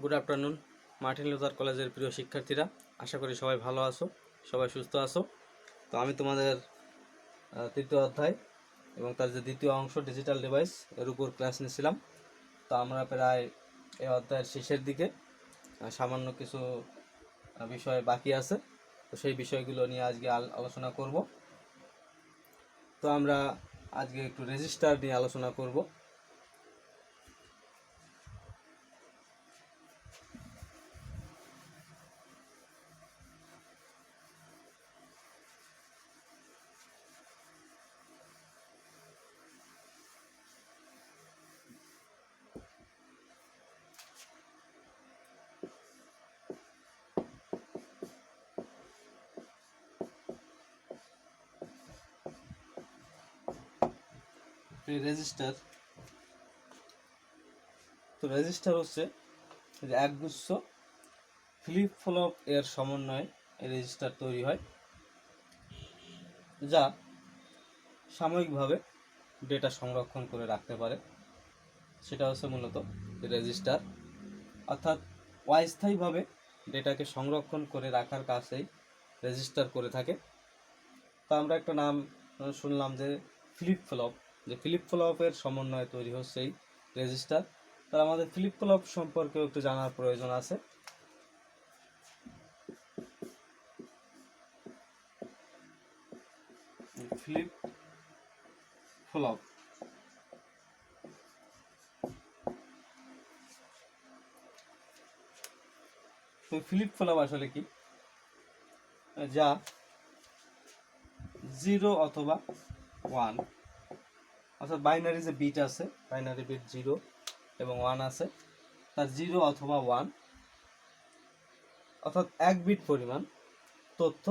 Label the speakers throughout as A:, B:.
A: Good afternoon Martin Luther কলেজের প্রিয় শিক্ষার্থীরা, আশা করি সবাই ভালো আছো, সবাই সুস্থ আছো। তো আমি তোমাদের তৃতীয় অধ্যায় এবং তার যে দ্বিতীয় অংশ ডিজিটাল ডিভাইস এর উপর ক্লাস নিয়েছিলাম। তো আমরা প্রায় এই অধ্যায়ের শেষের দিকে, সামান্য কিছু বিষয় বাকি আছে। তো সেই বিষয়গুলো নিয়ে আজকে আলোচনা করব। তো আমরা আজকে একটু রেজিস্টার নিয়ে আলোচনা করব। রেজিস্টার, তো রেজিস্টার হচ্ছে যে একগুচ্ছ ফ্লিপ ফ্লপ এর সমন্বয়ে এই রেজিস্টার তৈরি হয়, যা সাময়িকভাবে ডেটা সংরক্ষণ করে রাখতে পারে। সেটা হচ্ছে মূলত রেজিস্টার, অর্থাৎ অস্থায়ীভাবে ডেটাকে সংরক্ষণ করে রাখার কাজেই রেজিস্টার করে থাকে। তো আমরা একটা নাম শুনলাম যে ফ্লিপ ফ্লপ, যে ফ্লিপ ফ্লপের সমন্বয়ে তৈরি হচ্ছে এই রেজিস্টার। তার আমাদের ফ্লিপ ফ্লপ সম্পর্কেও একটু জানার প্রয়োজন আছে। ফ্লিপ ফ্লপ তো ফ্লিপ ফ্লপ আসলে কি, যা 0 অথবা 1, অর্থাৎ বাইনারি যে বিট আছে, বাইনারি বিট 0 এবং 1 আছে, তার 0 অথবা 1 অর্থাৎ 1 বিট পরিমাণ তথ্য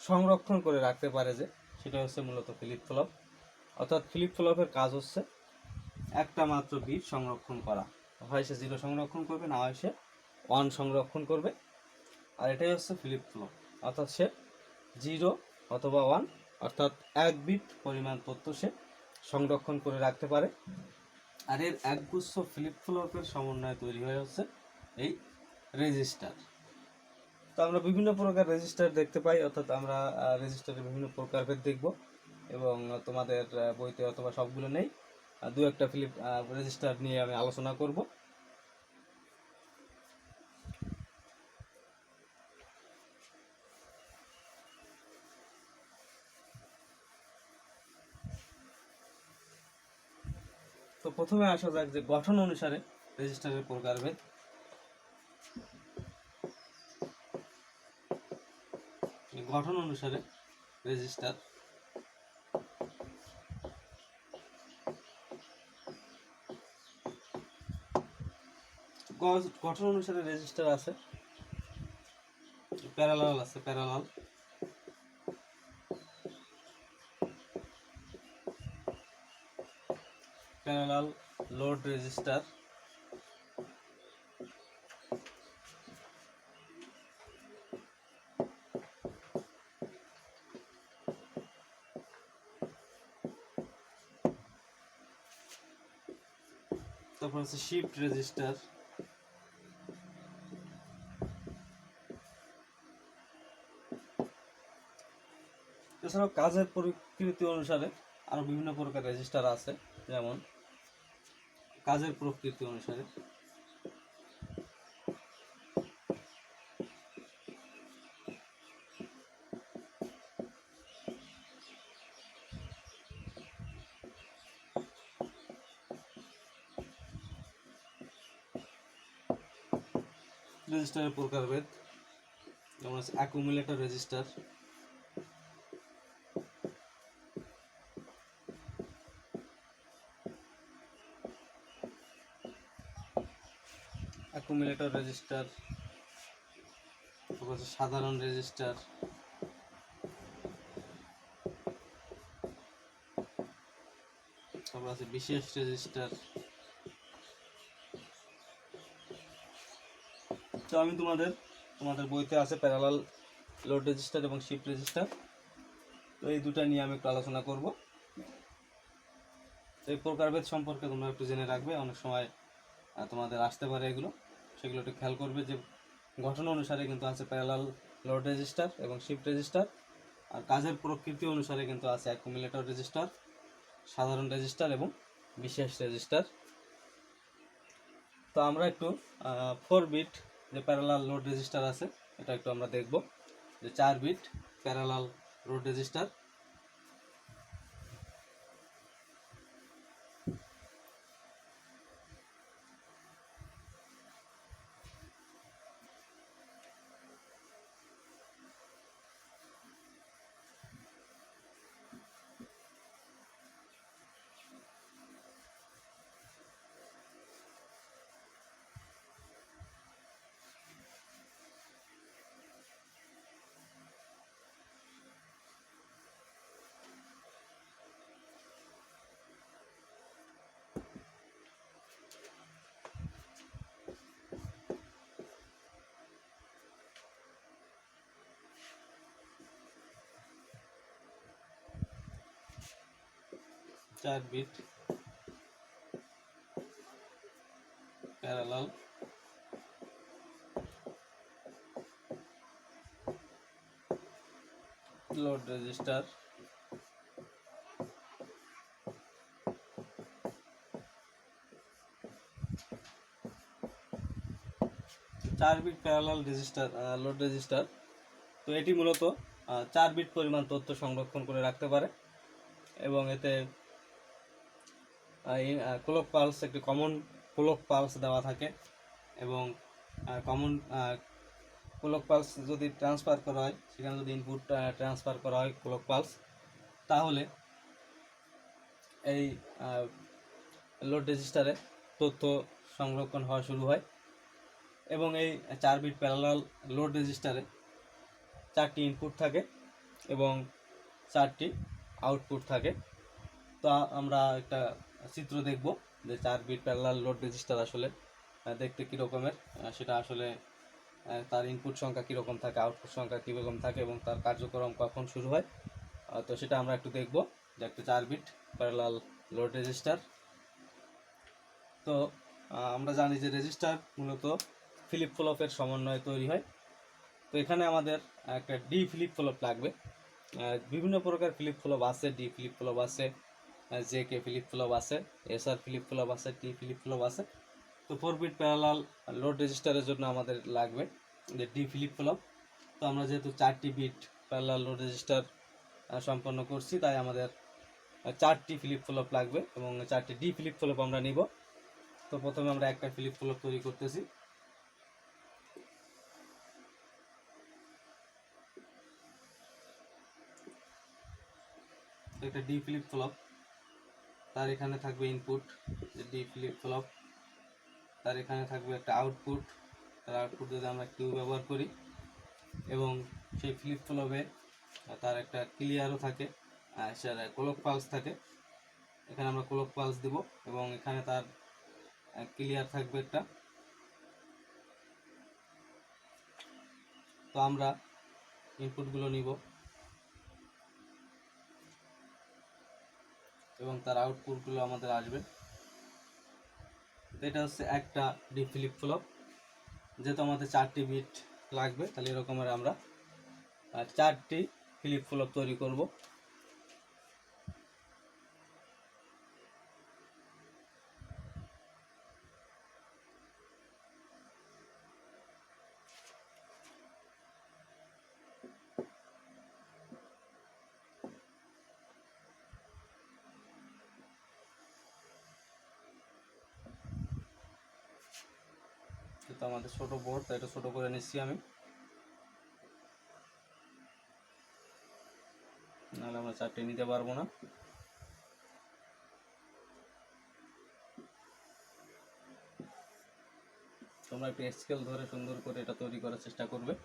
A: সংরক্ষণ করে রাখতে পারে, যে সেটা হচ্ছে মূলত ফ্লিপ ফ্লপ। অর্থাৎ ফ্লিপ ফ্লপের কাজ হচ্ছে একটা মাত্র বিট সংরক্ষণ করা, হয় সে 0 সংরক্ষণ করবে, না হয় সে 1 সংরক্ষণ করবে। আর এটাই হচ্ছে ফ্লিপ ফ্লপ, অর্থাৎ সে 0 অথবা 1 অর্থাৎ 1 বিট পরিমাণ তথ্য সে সংরক্ষণ করে রাখতে পারে। আর এর একগুচ্ছ ফ্লিপ ফ্লপের সমন্বয়ে তৈরি হয়ে হচ্ছে এই রেজিস্টার। তো আমরা বিভিন্ন প্রকার রেজিস্টার দেখতে পাই, অর্থাৎ আমরা রেজিস্টারের বিভিন্ন প্রকারভেদ দেখব, এবং তোমাদের বইতে অথবা সবগুলো নেই, দু একটা রেজিস্টার নিয়ে আমি আলোচনা করব। তো প্রথমে আসা যাক যে গঠন অনুসারে রেজিস্টারের প্রকারভেদ। গঠন অনুসারে রেজিস্টার, গঠন অনুসারে রেজিস্টার আছে প্যারালাল, আছে প্যারালাল, প্যারালাল লোড রেজিস্টার, তারপর হচ্ছে শিফট রেজিস্টার, এছাড়াও কাজের প্রকৃতি অনুসারে আরো বিভিন্ন প্রকার রেজিস্টার আছে, যেমন কাজের প্রকৃতি অনুসারে রেজিস্টারের প্রকারভেদ, যেমন আছে অ্যাকুমুলেটর রেজিস্টার, অ্যাকুমুলেটর রেজিস্টার, তারপর আছে সাধারণ রেজিস্টার, তারপর আছে বিশেষ রেজিস্টার। তো আমি তোমাদের বইতে আছে প্যারালাল লোড রেজিস্টার এবং শিফট রেজিস্টার, তো এই দুটা নিয়ে আমি একটু আলোচনা করব। এই প্রকারভেদ সম্পর্কে তোমরা একটু জেনে রাখবে, অনেক সময় তোমাদের আসতে পারে এগুলো সেগুলো একটু খেয়াল করবে যে গঠন অনুসারে কিন্তু আছে প্যারালাল লোড রেজিস্টার এবং শিফট রেজিস্টার, আর কাজের প্রকৃতি অনুসারে কিন্তু আছে অ্যাকুমুলেটর রেজিস্টার, সাধারণ রেজিস্টার এবং বিশেষ রেজিস্টার। তো আমরা একটু 4 বিট যে প্যারালাল লোড রেজিস্টার আছে এটা একটু আমরা দেখব, যে 4 বিট প্যারালাল লোড রেজিস্টার। চার bit parallel load register. 4 bit parallel register load register. তো এটি মূলত 4 বিট পরিমাণ তথ্য সংরক্ষণ করে রাখতে পারে এবং এতে ক্লক পালস, একটি কমন ক্লক পালস দেওয়া থাকে এবং কমন ক্লক পালস যদি ট্রান্সফার করা হয়, সেখানে যদি ইনপুট ট্রান্সফার করা হয় ক্লক পালস, তাহলে এই লোড রেজিস্টারে তথ্য সংরক্ষণ হওয়া শুরু হয়। এবং এই 4 বিট প্যারালাল লোড রেজিস্টারে 4টি ইনপুট থাকে এবং 4টি আউটপুট থাকে। তো আমরা একটা চিত্র দেখব যে 4 বিট প্যারালাল লোড রেজিস্টার আসলে দেখতে কীরকমের, সেটা আসলে তার ইনপুট সংখ্যা কীরকম থাকে, আউটপুট সংখ্যা কীরকম থাকে এবং তার কার্যক্রম কখন শুরু হয়। তো সেটা আমরা একটু দেখব যে একটা 4 বিট প্যারালাল লোড রেজিস্টার। তো আমরা জানি যে রেজিস্টার মূলত ফ্লিপ ফ্লপের সমন্বয়ে তৈরি হয়। তো এখানে আমাদের একটা ডি ফ্লিপ ফ্লপ লাগবে। বিভিন্ন প্রকার ফ্লিপ ফ্লপ আছে, ডি ফ্লিপ ফ্লপ আছে, জে কে ফ্লিপ ফ্লপ আছে, এসআর ফ্লিপ ফ্লপ আছে, টি ফ্লিপ ফ্লপ আছে। তো 4 বিট প্যারালাল লোড রেজিস্টারের জন্য আমাদের লাগবে যে ডি ফ্লিপ ফ্লপ। তো আমরা যেহেতু 4টি বিট প্যারালাল লোড রেজিস্টার সম্পন্ন করছি, তাই আমাদের 4টি ফ্লিপ ফ্লপ লাগবে এবং 4টি ডি ফ্লিপ ফ্লপ আমরা নিব। তো প্রথমে আমরা একটা ফ্লিপ ফ্লপ তৈরি করতেছি। একটা ডি ফ্লিপ ফ্লপ, তার এখানে থাকবে ইনপুট ডি ফ্লিপ ফ্লপ, তার এখানে থাকবে একটা আউটপুট, তার আউটপুট যদি আমরা কিউ ব্যবহার করি এবং সেই ফ্লিপ ফ্লপে তার একটা ক্লিয়ারও থাকে, সেটা ক্লক পালস থাকে। এখানে আমরা ক্লক পালস দেব এবং এখানে তার ক্লিয়ার থাকবে একটা। তো আমরা ইনপুটগুলো নিব এবং তার আউটপুটগুলো আমাদের আসবে। এটা হচ্ছে একটা ডি ফ্লিপ ফ্লপ। যেহেতু আমাদের 4টি বিট লাগবে, তাহলে এরকমের আমরা 4টি ফ্লিপ ফ্লপ তৈরি করব। তো আমাদের ছোট বোর্ড, তাই এটা ছোট করে নিচ্ছি আমি, নাহলে আমরা 4টি নিতে পারবো না। তোমরা একটু স্কেল ধরে সুন্দর করে এটা তৈরি করার চেষ্টা করবে।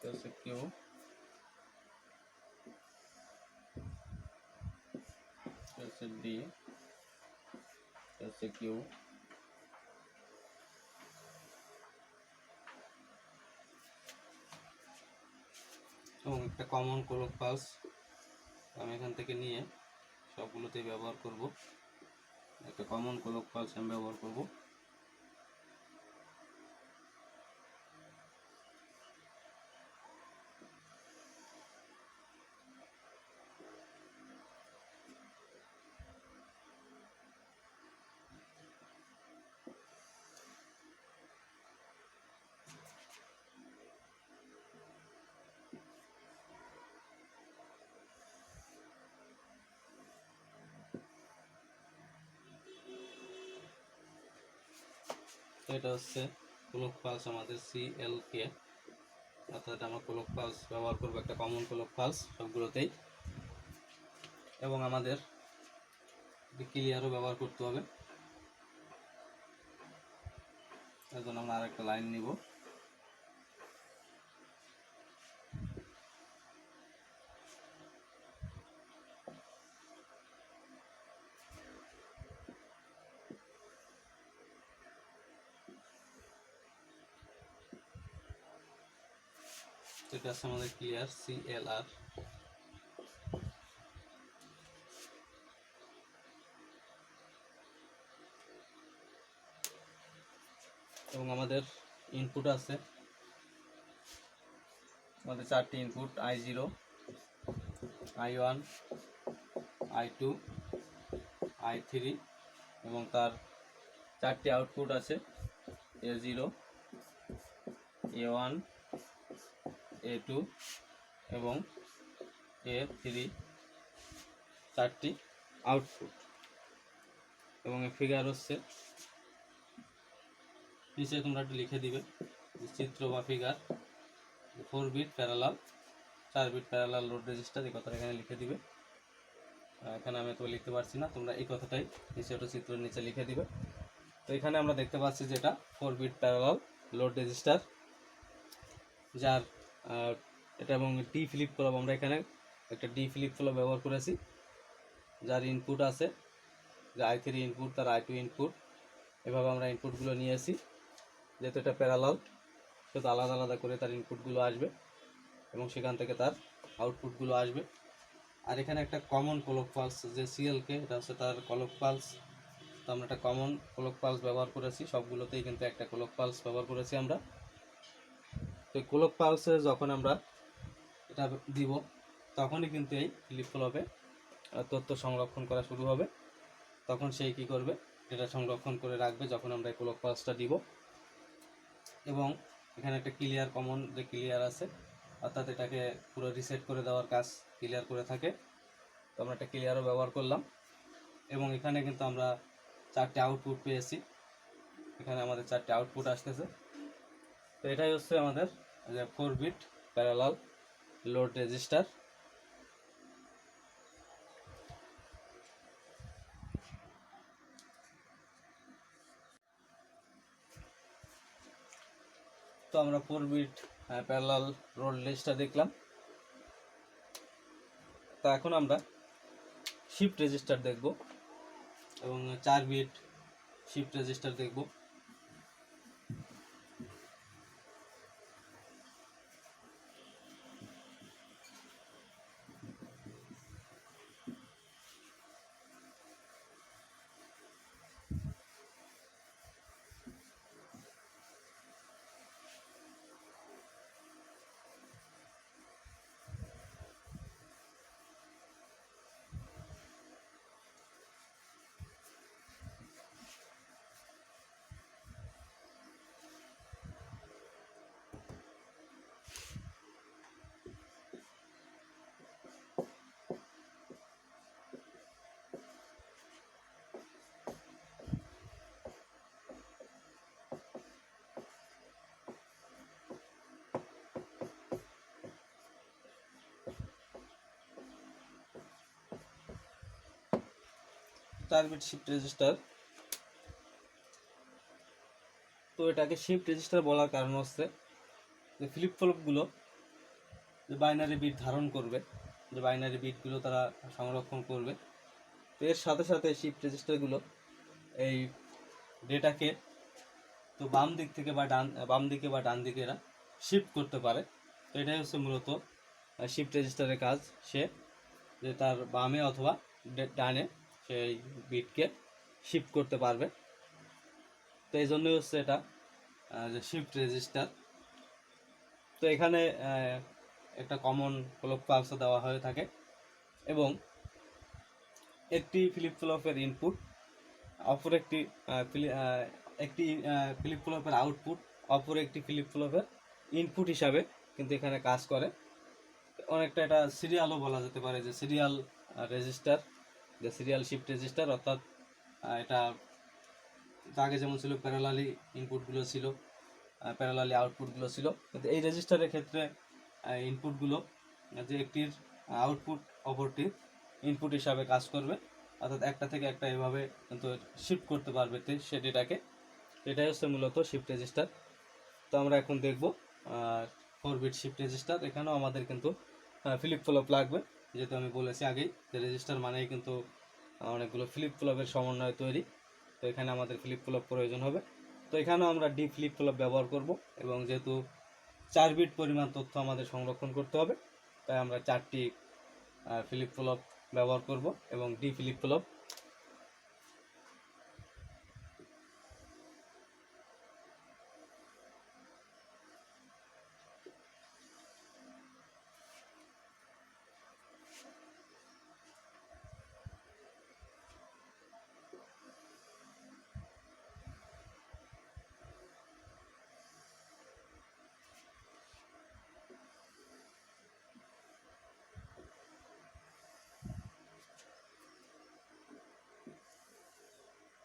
A: হচ্ছে কিউ, হচ্ছে ডি, হচ্ছে কিউ, এবং একটা কমন ক্লক পালস আমি এখান থেকে নিয়ে সবগুলোতেই ব্যবহার করব। একটা কমন ক্লক পালস আমি ব্যবহার করব। তো এটা হচ্ছে ক্লক পালস আমাদের CLK, অর্থাৎ আমরা ক্লক পালস ব্যবহার করবো একটা কমন ক্লক পালস সবগুলোতেই, এবং আমাদের ক্লিয়ারও ব্যবহার করতে হবে। এর জন্য আমরা আরেকটা লাইন নিব। এটা আছে আমাদের ক্লিয়ার CLR। এবং আমাদের ইনপুট আছে, আমাদের 4টি input I0, I1, I2, I3, এবং তার 4টি আউটপুট আছে A0, A1, A2 এবং A3, 4টি আউটপুট। এবং এই ফিগার হচ্ছে নিচে তোমরা একটু লিখে দিবে চিত্র বা figure 4 bit parallel, 4 bit parallel load register, এই কথাটা এখানে লিখে দিবে। এখানে আমি তো লিখতে পারছি না, তোমরা এই কথাটাই নিচে একটা চিত্রের নিচে লিখে দিবে। তো এখানে আমরা দেখতে পাচ্ছি যে এটা 4 বিট প্যারালাল লোড রেজিস্টার, যার এটা এবং ডি ফ্লিপ ফ্লপ, আমরা এখানে একটা ডি ফ্লিপ ফ্লপ ব্যবহার করেছি, যার ইনপুট আছে যে I3 ইনপুট, তার I2 ইনপুট, এভাবে আমরা ইনপুটগুলো নিয়েছি। যেহেতু এটা প্যারালাল, সেহেতু আলাদা আলাদা করে তার ইনপুটগুলো আসবে এবং সেখান থেকে তার আউটপুটগুলো আসবে। আর এখানে একটা কমন ক্লক পালস যে CLK, এটা হচ্ছে তার ক্লক পালস। তো আমরা একটা কমন ক্লক পালস ব্যবহার করেছি, সবগুলোতেই কিন্তু একটা ক্লক পালস ব্যবহার করেছি আমরা। তো এই ক্লক পালসে যখন আমরা এটা দিব, তখনই কিন্তু এই ফ্লিপ ফ্লপে তথ্য সংরক্ষণ করা শুরু হবে। তখন সেই কী করবে, এটা সংরক্ষণ করে রাখবে যখন আমরা এই ক্লক পালসটা দিব। এবং এখানে একটা ক্লিয়ার, কমন যে ক্লিয়ার আছে, অর্থাৎ এটাকে পুরো রিসেট করে দেওয়ার কাজ ক্লিয়ার করে থাকে। তো আমরা একটা ক্লিয়ারও ব্যবহার করলাম। এবং এখানে কিন্তু আমরা 4টে আউটপুট পেয়েছি, এখানে আমাদের 4টে আউটপুট আসতেছে। তো এটাই হচ্ছে আমাদের যে 4 বিট প্যারালাল লোড রেজিস্টার। তো আমরা 4 বিট প্যারালাল লোড রেজিস্টার দেখলাম। তো এখন আমরা শিফট রেজিস্টার দেখব এবং 4 বিট শিফট রেজিস্টার দেখব। চার বিট শিফট রেজিস্টার। তো এটাকে শিফট রেজিস্টার বলার কারণ হচ্ছে যে ফ্লিপ ফ্লপগুলো যে বাইনারি বিট ধারণ করবে, যে বাইনারি বিটগুলো তারা সংরক্ষণ করবে। তো এর সাথে সাথে শিফট রেজিস্টারগুলো এই ডেটাকে তো বাম দিকে বা ডান দিকে এরা শিফট করতে পারে। তো এটাই হচ্ছে মূলত শিফট রেজিস্টারের কাজ, সে যে তার বামে অথবা ডানে সেই বিটকে শিফট করতে পারবে। তো এই জন্যই হচ্ছে এটা যে শিফট রেজিস্টার। তো এখানে একটা কমন ক্লক পালস দেওয়া হয়ে থাকে এবং একটি ফ্লিপ ফ্লপের ইনপুট অপর একটি ফ্লিপ ফ্লপের আউটপুট অপর একটি ফ্লিপ ফ্লপের ইনপুট হিসাবে কিন্তু এখানে কাজ করে। অনেকটা এটা সিরিয়ালও বলা যেতে পারে, যে সিরিয়াল রেজিস্টার, যে সিরিয়াল শিফট রেজিস্টার। অর্থাৎ এটা আগে যেমন ছিল প্যারালালি ইনপুটগুলো ছিল, প্যারালালি আউটপুটগুলো ছিল, কিন্তু এই রেজিস্টারের ক্ষেত্রে ইনপুটগুলো যে একটির আউটপুট অপরটির ইনপুট হিসাবে কাজ করবে। অর্থাৎ একটা থেকে একটা এভাবে কিন্তু শিফট করতে পারবে সে ডেটাকে। এটাই হচ্ছে মূলত শিফট রেজিস্টার। তো আমরা এখন দেখব 4 বিট শিফট রেজিস্টার। এখানেও আমাদের কিন্তু ফ্লিপ ফ্লপ লাগবে, যেহেতু আমি বলেছি আগেই যে রেজিস্টার মানেই কিন্তু অনেকগুলো ফ্লিপ ফ্লপের সমন্বয় তৈরি। তো এখানে আমাদের ফ্লিপ ফ্লপ প্রয়োজন হবে। তো এখানেও আমরা ডি ফ্লিপ ফ্লপ ব্যবহার করব, এবং যেহেতু 4 বিট পরিমাণ তথ্য আমাদের সংরক্ষণ করতে হবে, তাই আমরা 4টি ফ্লিপ ফ্লপ ব্যবহার করব এবং ডি ফ্লিপ ফ্লপ।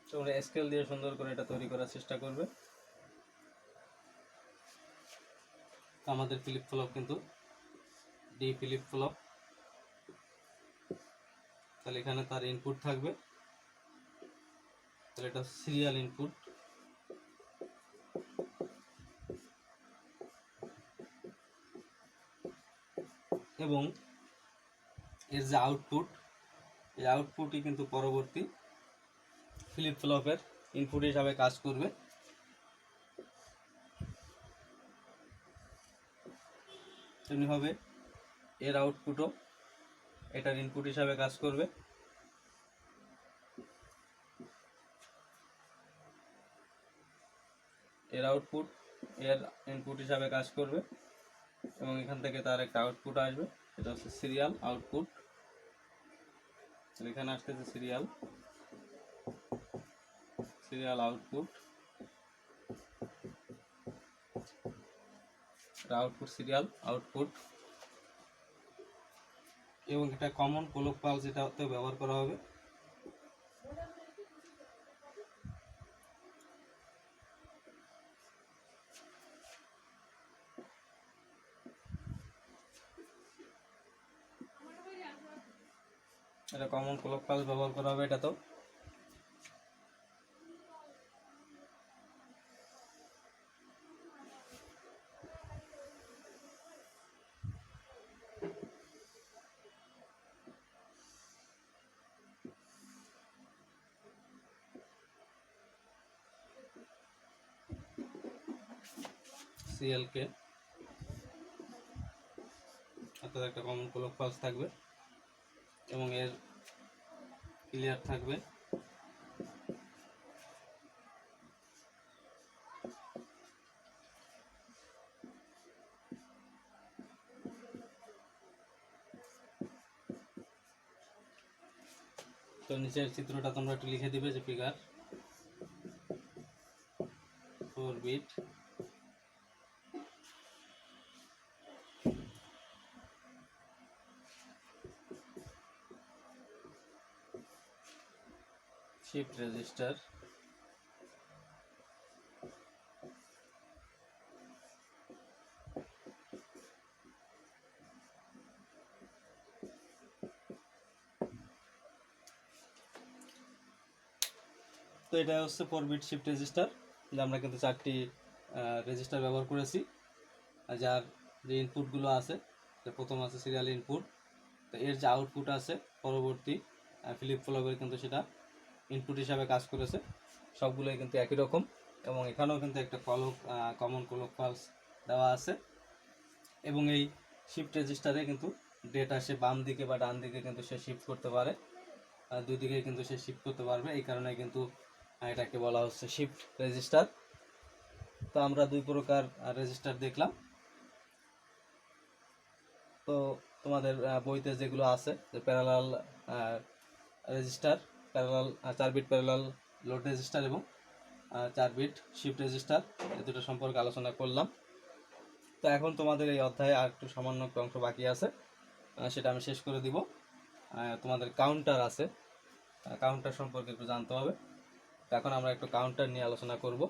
A: তোমরা স্কেল দিয়ে সুন্দর করে এটা তৈরি করার চেষ্টা করবে। আমাদের ফ্লিপ ফ্লপ কিন্তু ডি ফ্লিপ ফ্লপ। তাহলে এখানে তার ইনপুট থাকবে, তাহলে এটা সিরিয়াল ইনপুট, এবং এর যে আউটপুট, এই আউটপুটই কিন্তু পরবর্তী ফ্লিপ ফ্লপের ইনপুট হিসাবে কাজ করবে। তেমনিভাবে এর আউটপুটও এটার ইনপুট হিসাবে কাজ করবে। এর আউটপুট এর ইনপুট হিসাবে কাজ করবে, এবং এখান থেকে তার একটা আউটপুট আসবে, এটা হচ্ছে সিরিয়াল আউটপুট। এখানে আসতেছে serial output, output serial output, এবং এটা কমন ক্লক পালস এটাতে ব্যবহার করা হবে। এটা কমন ক্লক পালস ব্যবহার করা হবে এটা তো। সিএলকে অর্থাৎ একটা কমন ক্লক পালস থাকবে এবং এর ক্লিয়ার থাকবে। তো নিচের চিত্রটা তোমরা একটু লিখে দিবে যে ফিগার 4 বিট শিফট রেজিস্টার। তো এটা হচ্ছে 4 বিট শিফট রেজিস্টার, যে আমরা কিন্তু 4টি রেজিস্টার ব্যবহার করেছি, যার যে ইনপুটগুলো আছে যে প্রথম আছে সিরিয়াল ইনপুট, তো এর যে আউটপুট আছে পরবর্তী ফ্লিপ ফ্লপের কিন্তু সেটা ইনপুট হিসাবে কাজ করেছে। সবগুলোই কিন্তু একই রকম, এবং এখানেও কিন্তু একটা কমন ক্লক পালস দেওয়া আছে। এবং এই শিফট রেজিস্টারে কিন্তু ডেটা সে বাম দিকে বা ডান দিকে কিন্তু সে শিফট করতে পারে, দুই দিকে কিন্তু সে শিফট করতে পারবে। এই কারণে কিন্তু এটাকে বলা হচ্ছে শিফট রেজিস্টার। তো আমরা দুই প্রকার রেজিস্টার দেখলাম। তো তোমাদের বইতে যেগুলো আছে যে parallel register, parallel 4 bit parallel load register এবং 4 বিট শিফট রেজিস্টার, এই দুটো সম্পর্কে আলোচনা করলাম। তো এখন তোমাদের এই অধ্যায়ে আর একটু সামান্য একটু অংশ বাকি আছে, সেটা আমি শেষ করে দিব। তোমাদের কাউন্টার আছে, কাউন্টার সম্পর্কে একটু জানতে হবে। এখন আমরা একটু কাউন্টার নিয়ে আলোচনা করব।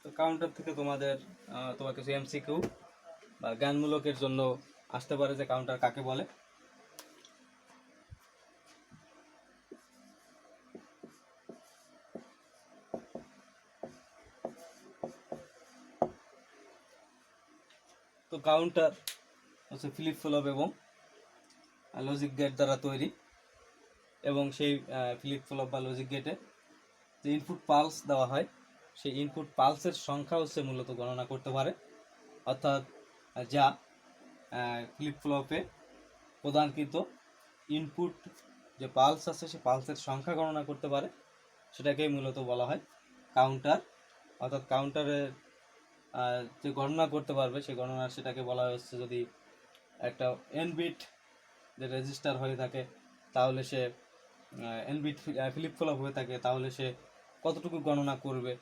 A: তো কাউন্টার থেকে তোমার কিছু এমসিকিউ বা জ্ঞানমূলকের জন্য আসতে পারে যে কাউন্টার কাকে বলে। তো কাউন্টার হচ্ছে ফ্লিপ ফ্লপ এবং লজিক গেট দ্বারা তৈরি, এবং সেই ফ্লিপ ফ্লপ বা লজিক গেটে যে ইনপুট পালস দেওয়া হয়, সেই ইনপুট পালসের সংখ্যা হচ্ছে মূলত গণনা করতে পারে। অর্থাৎ যা ফ্লিপ ফ্লপে প্রদানকৃত ইনপুট যে পালস আছে সেই পালসের সংখ্যা গণনা করতে পারে, সেটাকেই মূলত বলা হয় কাউন্টার। অর্থাৎ কাউন্টারের যে গণনা করতে পারবে সেই গণনা সেটাকে বলা হচ্ছে, যদি একটা এন বিট যে রেজিস্টার হয়ে থাকে তাহলে সে এন বিট ফ্লিপ ফ্লপ হয়ে থাকে তাহলে সে কতটুকু গণনা করবে,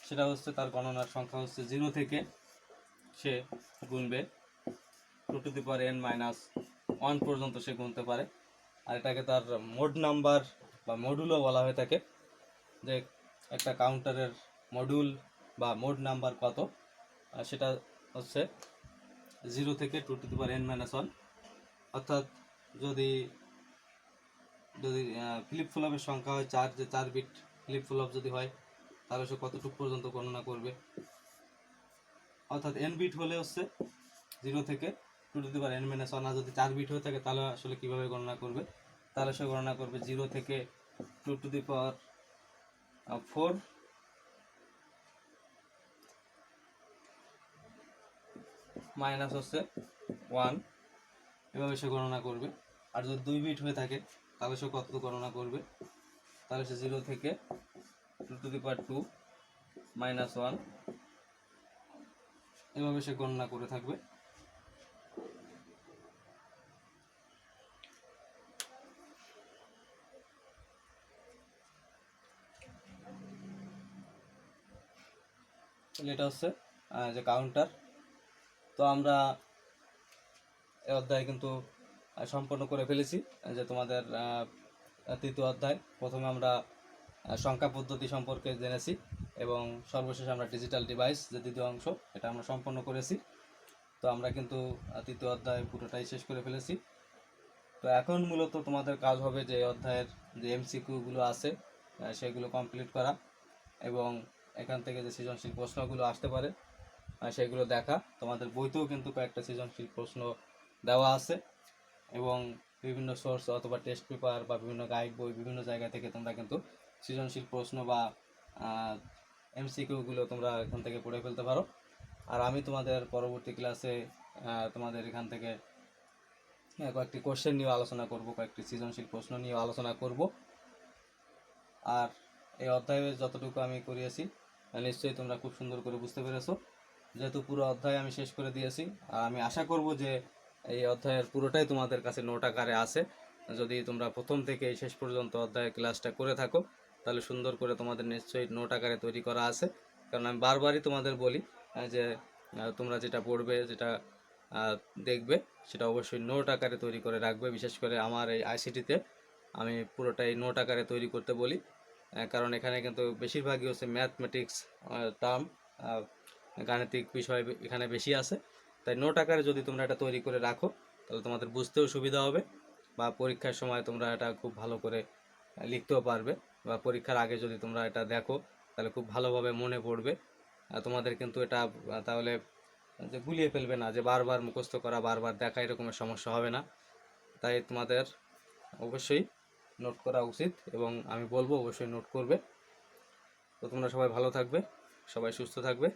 A: সেটা হচ্ছে তার গণনার সংখ্যা হচ্ছে 0 থেকে সে গুনবে 2n-1 পর্যন্ত সে গুনতে পারে। আর এটাকে তার মোড নাম্বার বা মডুলও বলা হয়ে থাকে, যে একটা কাউন্টারের মডিউল বা মোড নাম্বার কত, সেটা হচ্ছে 0 থেকে 2n-1। অর্থাৎ যদি যদি ফ্লিপ ফ্লপের সংখ্যা হয় 4, যে 4 বিট ফ্লিপ ফ্লপ যদি হয় তাহলে সে কতটুকু পর্যন্ত গণনা করবে। অর্থাৎ এন বিট হলে হচ্ছে 0 থেকে 2n-1, আর যদি 4 বিট হয়ে থাকে তাহলে আসলে কীভাবে গণনা করবে, তাহলে সে গণনা করবে 0 থেকে 2^4 মাইনাস হচ্ছে 1, এভাবে সে গণনা করবে। আর যদি 2 বিট হয়ে থাকে তাহলে সে কত গণনা করবে, তাহলে সে 0 থেকে 2^2 -1 এভাবে সে গণনা করে থাকবে। এটা হচ্ছে যে কাউন্টার। তো আমরা এই অধ্যায় কিন্তু সম্পন্ন করে ফেলেছি। যে তোমাদের তৃতীয় অধ্যায়, প্রথমে আমরা সংখ্যা পদ্ধতি সম্পর্কে জেনেছি, এবং সর্বশেষে আমরা ডিজিটাল ডিভাইস যে দ্বিতীয় অংশ এটা আমরা সম্পন্ন করেছি। তো আমরা কিন্তু তৃতীয় অধ্যায় পুরোটাই শেষ করে ফেলেছি। তো এখন মূলত তোমাদের কাজ হবে যে অধ্যায়ের যে এমসিকিউগুলো আছে সেগুলো কমপ্লিট করা, এবং এখান থেকে যে সৃজনশীল প্রশ্নগুলো আসতে পারে সেগুলো দেখা। তোমাদের বইতেও কিন্তু কয়েকটা সৃজনশীল প্রশ্ন দেওয়া আছে, এবং বিভিন্ন সোর্স অথবা টেস্ট পেপার বা বিভিন্ন গাইড বই বিভিন্ন জায়গা থেকে তোমরা কিন্তু সৃজনশীল প্রশ্ন বা এমসিকিউগুলো তোমরা এখান থেকে পড়ে ফেলতে পারো। আর আমি তোমাদের পরবর্তী ক্লাসে তোমাদের এখান থেকে কয়েকটি কোশ্চেন নিয়ে আলোচনা করব, কয়েকটি সৃজনশীল প্রশ্ন নিয়ে আলোচনা করব। আর এই অধ্যায়ে যতটুকু আমি করিয়েছি নিশ্চয়ই তোমরা খুব সুন্দর করে বুঝতে পেরেছো, যেহেতু পুরো অধ্যায় আমি শেষ করে দিয়েছি। আর আমি আশা করব যে এই অধ্যায়ের পুরোটাই তোমাদের কাছে নোট আকারে আছে। যদি তোমরা প্রথম থেকে শেষ পর্যন্ত অধ্যায়ের ক্লাসটা করে থাকো তাহলে সুন্দর করে তোমাদের নিশ্চয়ই নোট আকারে তৈরি করা আছে। কারণ আমি বারবারই তোমাদের বলি যে তোমরা যেটা পড়বে, যেটা দেখবে সেটা অবশ্যই নোট আকারে তৈরি করে রাখবে। বিশেষ করে আমার এই আইসিটিতে আমি পুরোটাই নোট আকারে তৈরি করতে বলি, কারণ এখানে কিন্তু বেশিরভাগই হচ্ছে ম্যাথমেটিক্স টার্ম, গাণিতিক বিষয় এখানে বেশি আছে। তাই নোট আকারে যদি তোমরা এটা তৈরি করে রাখো তাহলে তোমাদের বুঝতেও সুবিধা হবে, বা পরীক্ষার সময় তোমরা এটা খুব ভালো করে লিখতেও পারবে, বা পরীক্ষার আগে যদি তোমরা এটা দেখো তাহলে খুব ভালোভাবে মনে পড়বে। তোমাদের কিন্তু এটা তাহলে যে গুলিয়ে ফেলবে না, যে বারবার মুখস্থ করা বারবার দেখা এরকমের সমস্যা হবে না। তাই তোমাদের অবশ্যই নোট করা উচিত, এবং আমি বলবো অবশ্যই নোট করবে। তো তোমরা সবাই ভালো থাকবে, সবাই সুস্থ থাকবে।